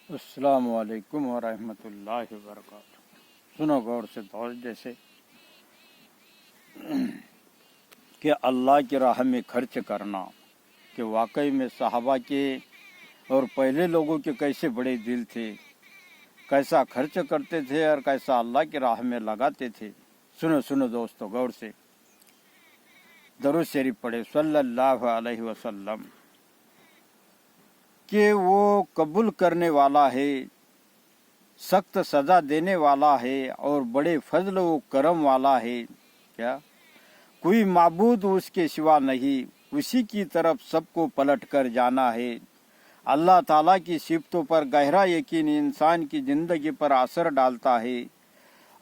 السلام علیکم ورحمۃ اللہ وبرکاتہ۔ سنو غور سے توجہ سے کہ اللہ کی راہ میں خرچ کرنا، کہ واقعی میں صحابہ کے اور پہلے لوگوں کے کیسے بڑے دل تھے، کیسا خرچ کرتے تھے اور کیسا اللہ کی راہ میں لگاتے تھے۔ سنو دوستو غور سے، درود شریف پڑھے صلی اللہ علیہ وسلم، کہ وہ قبول کرنے والا ہے، سخت سزا دینے والا ہے اور بڑے فضل و کرم والا ہے۔ کیا کوئی معبود اس کے سوا نہیں، اسی کی طرف سب کو پلٹ کر جانا ہے۔ اللہ تعالیٰ کی صفتوں پر گہرا یقین انسان کی زندگی پر اثر ڈالتا ہے۔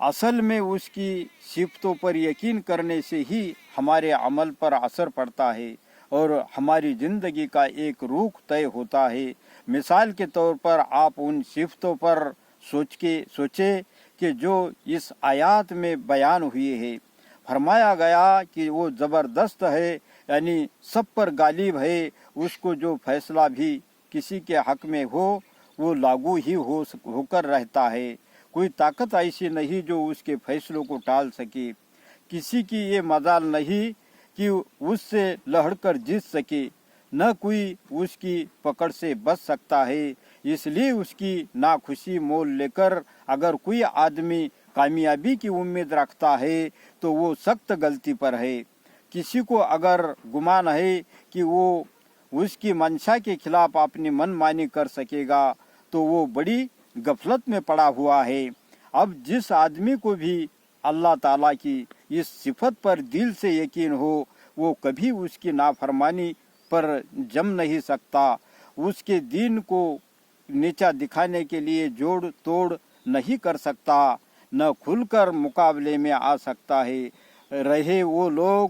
اصل میں اس کی صفتوں پر یقین کرنے سے ہی ہمارے عمل پر اثر پڑتا ہے اور ہماری زندگی کا ایک رخ طے ہوتا ہے۔ مثال کے طور پر آپ ان صفتوں پر سوچے کہ جو اس آیات میں بیان ہوئی ہے۔ فرمایا گیا کہ وہ زبردست ہے، یعنی سب پر غالب ہے، اس کو جو فیصلہ بھی کسی کے حق میں ہو وہ لاگو ہی ہو کر رہتا ہے۔ کوئی طاقت ایسی نہیں جو اس کے فیصلوں کو ٹال سکے، کسی کی یہ مجال نہیں کہ اس سے لڑ کر جیت سکے، نہ کوئی اس کی پکڑ سے بچ سکتا ہے۔ اس لیے اس کی ناخوشی مول لے کر اگر کوئی آدمی کامیابی کی امید رکھتا ہے تو وہ سخت غلطی پر ہے۔ کسی کو اگر گمان ہے کہ وہ اس کی منشا کے خلاف اپنی من مانی کر سکے گا تو وہ بڑی غفلت میں پڑا ہوا ہے۔ اب جس آدمی کو بھی اللہ تعالیٰ کی اس صفت پر دل سے یقین ہو، وہ کبھی اس کی نافرمانی پر جم نہیں سکتا، اس کے دین کو نیچا دکھانے کے لیے جوڑ توڑ نہیں کر سکتا، نہ کھل کر مقابلے میں آ سکتا ہے۔ رہے وہ لوگ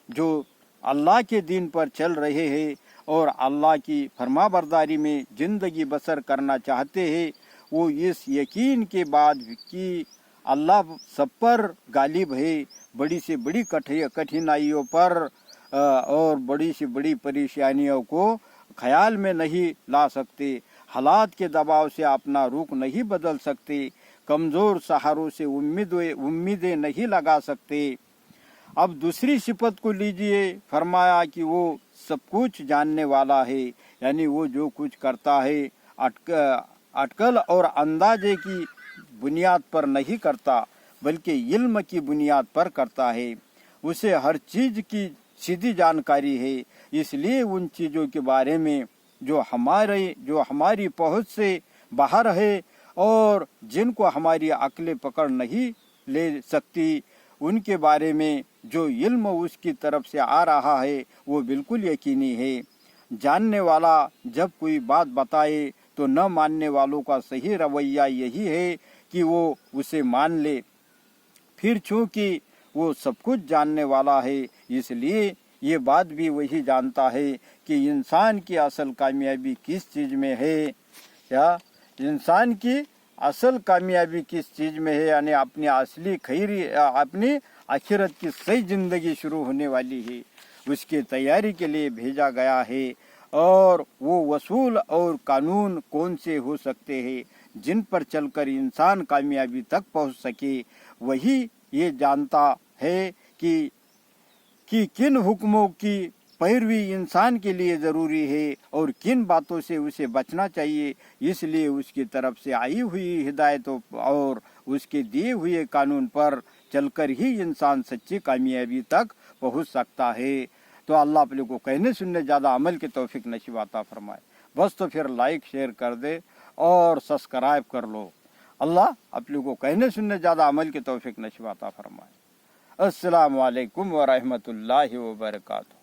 جو اللہ کے دین پر چل رہے ہیں اور اللہ کی فرما برداری میں زندگی بسر کرنا چاہتے ہیں، وہ اس یقین کے بعد کہ اللہ سب پر غالب ہے، بڑی سے بڑی کٹھنائیوں پر اور بڑی سے بڑی پریشانیوں کو خیال میں نہیں لا سکتے، حالات کے دباؤ سے اپنا رخ نہیں بدل سکتے، کمزور سہاروں سے امیدیں نہیں لگا سکتے۔ اب دوسری صفت کو لیجئے، فرمایا کہ وہ سب کچھ جاننے والا ہے، یعنی وہ جو کچھ کرتا ہے اٹکل اور اندازے کی بنیاد پر نہیں کرتا بلکہ علم کی بنیاد پر کرتا ہے۔ اسے ہر چیز کی سیدھی جانکاری ہے، اس لیے ان چیزوں کے بارے میں جو ہماری پہنچ سے باہر ہے اور جن کو ہماری عقل پکڑ نہیں لے سکتی، ان کے بارے میں جو علم اس کی طرف سے آ رہا ہے وہ بالکل یقینی ہے۔ جاننے والا جب کوئی بات بتائے تو نہ ماننے والوں کا صحیح رویہ یہی ہے کہ وہ اسے مان لے۔ پھر چونکہ وہ سب کچھ جاننے والا ہے، اس لیے یہ بات بھی وہی جانتا ہے کہ انسان کی اصل کامیابی کس چیز میں ہے، یا انسان کی اصل کامیابی کس چیز میں ہے، یعنی اپنی اپنی آخرت کی صحیح زندگی شروع ہونے والی ہے، اس کی تیاری کے لیے بھیجا گیا ہے۔ اور وہ اصول اور قانون کون سے ہو سکتے ہیں جن پر چل کر انسان کامیابی تک پہنچ سکے؟ وہی یہ جانتا ہے کہ کن حکموں کی پیروی انسان کے لیے ضروری ہے اور کن باتوں سے اسے بچنا چاہیے۔ اس لیے اس کی طرف سے آئی ہوئی ہدایتوں اور اس کے دیے ہوئے قانون پر چل کر ہی انسان سچی کامیابی تک پہنچ سکتا ہے۔ تو اللہ آپ لوگوں کو کہنے سننے زیادہ عمل کی توفیق نصیب عطا فرمائے۔ بس تو پھر لائک شیئر کر دے اور سبسکرائب کر لو۔ اللہ آپ لوگوں کو کہنے سننے زیادہ عمل کی توفیق نصیب عطا فرمائے۔ السلام علیکم ورحمۃ اللہ وبرکاتہ۔